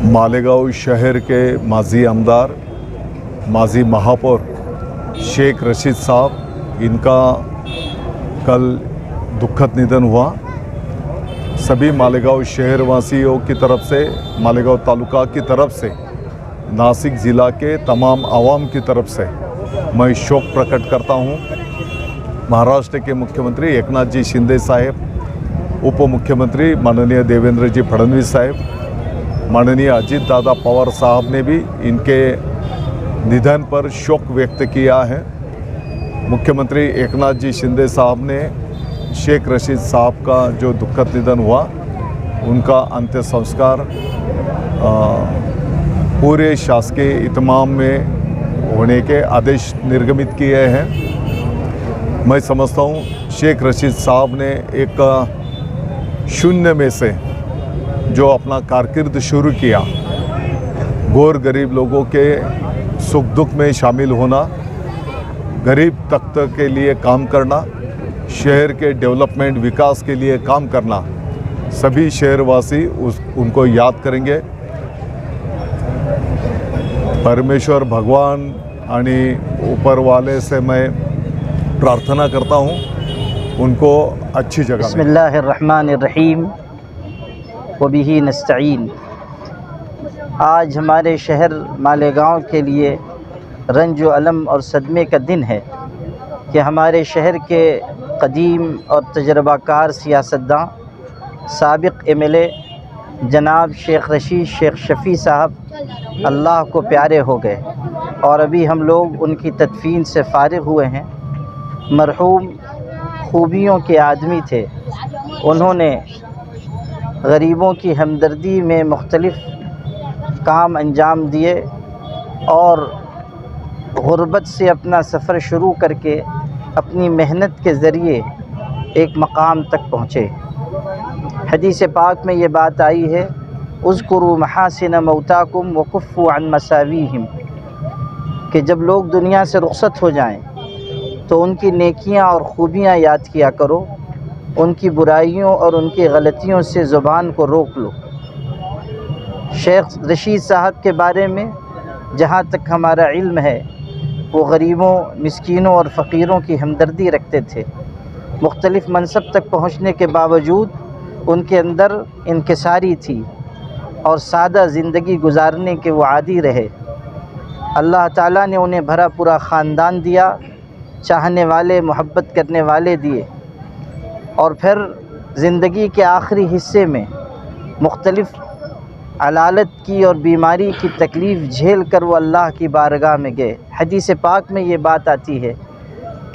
मालेगांव शहर के माजी आमदार, माजी महापौर शेख रशीद साहब, इनका कल दुखद निधन हुआ। सभी मालेगांव शहर वासियों की तरफ से, मालेगांव तालुका की तरफ से, नासिक ज़िला के तमाम आवाम की तरफ से मैं शोक प्रकट करता हूँ। महाराष्ट्र के मुख्यमंत्री एकनाथ जी शिंदे साहब, उप मुख्यमंत्री माननीय देवेंद्र जी फडणवीस साहब, माननीय अजीत दादा पवार साहब ने भी इनके निधन पर शोक व्यक्त किया है। मुख्यमंत्री एकनाथ जी शिंदे साहब ने शेख रशीद साहब का जो दुखद निधन हुआ, उनका अंत्य संस्कार पूरे शासकीय इत्माम में होने के आदेश निर्गमित किए हैं। मैं समझता हूँ शेख रशीद साहब ने एक शून्य में से जो अपना कारकिर्द शुरू किया, गौर गरीब लोगों के सुख दुख में शामिल होना, गरीब तबके के लिए काम करना, शहर के डेवलपमेंट विकास के लिए काम करना, सभी शहरवासी उनको याद करेंगे। परमेश्वर भगवान आणि ऊपर वाले से मैं प्रार्थना करता हूँ उनको अच्छी जगह। बिस्मिल्लाहिर्रहमानिर्रहीम वबिही नस्तईन। आज हमारे शहर मालेगांव के लिए रंज व अलम और सदमे का दिन है कि हमारे शहर के कदीम और तजर्बाकार सियासतदां, साबिक़ MLA जनाब शेख रशीद शेख शफ़ी साहब अल्लाह को प्यारे हो गए और अभी हम लोग उनकी तदफीन से फ़ारिग़ हुए हैं। मरहूम खूबियों के आदमी थे। उन्होंने गरीबों की हमदर्दी में मुख्तलिफ़ काम अंजाम दिए और गुरबत से अपना सफ़र शुरू करके अपनी मेहनत के ज़रिए एक मकाम तक पहुँचे। हदीस पाक में ये बात आई है, उज़्कुरू महासिन मौताकुम व कुफ़्फ़ू अन मसावीहिम, कि जब लोग दुनिया से रुख़सत हो जाएं तो उनकी नेकियां और ख़ूबियाँ याद किया करो, उनकी बुराइयों और उनकी गलतियों से ज़ुबान को रोक लो। शेख रशीद साहब के बारे में जहाँ तक हमारा इल्म है, वो गरीबों, मिस्कीनों और फ़कीरों की हमदर्दी रखते थे। मुख्तलिफ़ मनसब तक पहुँचने के बावजूद उनके अंदर इनकिसारी थी और सादा ज़िंदगी गुजारने के वो आदी रहे। अल्लाह ताला ने उन्हें भरा पूरा ख़ानदान दिया, चाहने वाले, मोहब्बत करने वाले दिए, और फिर ज़िंदगी के आखिरी हिस्से में मुख्तलिफ़ अलालत की और बीमारी की तकलीफ़ झेल कर वो अल्लाह की बारगाह में गए। हदीस पाक में ये बात आती है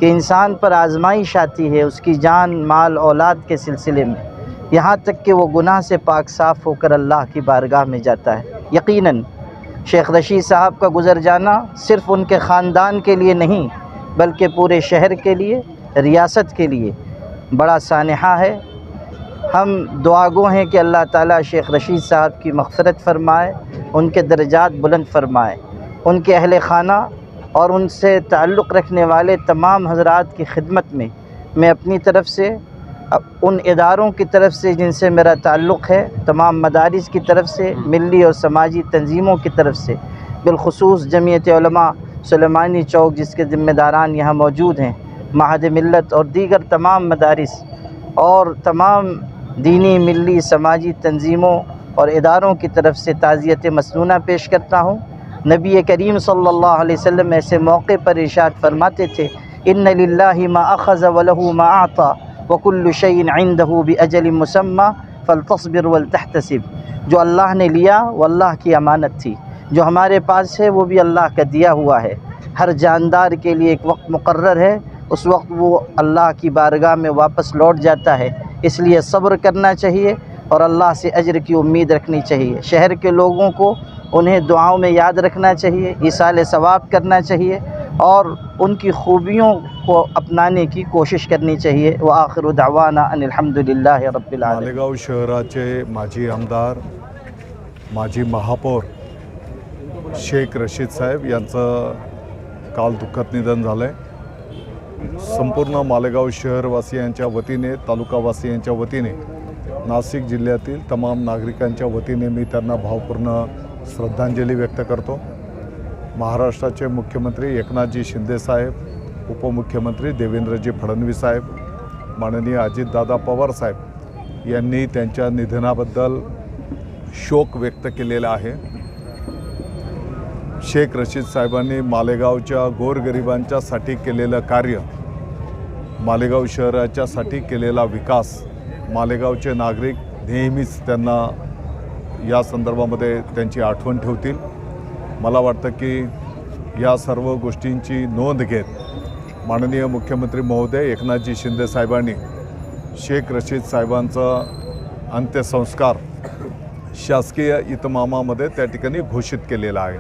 कि इंसान पर आजमाइश आती है उसकी जान, माल, औलाद के सिलसिले में, यहाँ तक कि वो गुनाह से पाक साफ़ होकर अल्लाह की बारगाह में जाता है। यकीनन शेख रशीद साहब का गुज़र जाना सिर्फ़ उनके ख़ानदान के लिए नहीं बल्कि पूरे शहर के लिए, रियासत के लिए बड़ा सानहा है। हम दुआगो हैं कि अल्लाह ताला शेख रशीद साहब की मग़फ़िरत फ़रमाए, उनके दर्जात बुलंद फ़रमाए, उनके अहले ख़ाना और उनसे ताल्लुक़ रखने वाले तमाम हज़रात की खिदमत में मैं अपनी तरफ़ से, उन इदारों की तरफ़ से जिनसे मेरा ताल्लुक़ है, तमाम मदारिस की तरफ़ से, मिली और समाजी तंजीमों की तरफ़ से, बिलख़ुसूस जमीयत उलमा सुलेमानी चौक जिसके ज़िम्मेदारान यहाँ मौजूद हैं, महद मिल्लत और दीगर तमाम मदारिस और तमाम दीनी, मिली, समाजी तंजीमों और इदारों की तरफ़ से ताज़ियत मसनूना पेश करता हूँ। नबी करीम सल्लल्लाहु अलैहि वसल्लम ऐसे मौके पर इरशाद फरमाते थे, इन्ना लिल्लाहि मा अख़ज़ व लहू मा आता व कुल्लु शैइन इंदहु बिअजलिन मुसम्मा फलतस्बिर वल तहतसिब। जो अल्लाह ने लिया वो अल्लाह की अमानत थी, जो हमारे पास है वो भी अल्लाह का दिया हुआ है। हर जानदार के लिए एक वक्त मुकर्रर है, उस वक्त वो अल्लाह की बारगाह में वापस लौट जाता है। इसलिए सब्र करना चाहिए और अल्लाह से अजर की उम्मीद रखनी चाहिए। शहर के लोगों को उन्हें दुआओं में याद रखना चाहिए, ईसाल सवाब करना चाहिए और उनकी खूबियों को अपनाने की कोशिश करनी चाहिए। व आखिरु दावाना अनिल हम्दुलिल्लाहि रब्बिल आलमीन। मालेगांव शहराचे माजी आमदार, माजी महापौर शेख रशीद साहेब यांचं काल दुःखद निधन झालं आहे। संपूर्ण मालेगांव शहरवासियांच्या वतीने, तालुकावासियांच्या वतीने नाशिक जिल्ह्यातील तमाम नागरिकांच्या वतीने मी त्यांना भावपूर्ण श्रद्धांजली व्यक्त करतो. महाराष्ट्राचे मुख्यमंत्री एकनाथजी शिंदेसाहेब, उपमुख्यमंत्री देवेंद्रजी फडणवीस साहेब, माननीय अजितदादा पवार साहेब यांनी त्यांच्या निधनाबद्दल शोक व्यक्त केलेला आहे. शेख रशीद साहेबांनी मालेगावच्या गोरगरिबांच्यासाठी केलेलं कार्य, मालेगाव शहराच्यासाठी केलेला विकास, मालेगावचे नागरिक नेहमीच त्यांना या संदर्भामध्ये त्यांची आठवण ठेवतील. मला वाटतं की या सर्व गोष्टींची नोंद घेत माननीय मुख्यमंत्री महोदय एकनाथजी शिंदे साहेबांनी शेख रशीद साहेबांचा अंत्यसंस्कार शासकीय इतमामामध्ये त्या ठिकाणी घोषित केलेला आहे.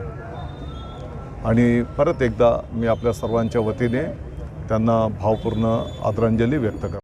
आणि परत एकदा मी आपल्या सर्वांच्या वतीने त्यांना भावपूर्ण आदरांजली व्यक्त करतो.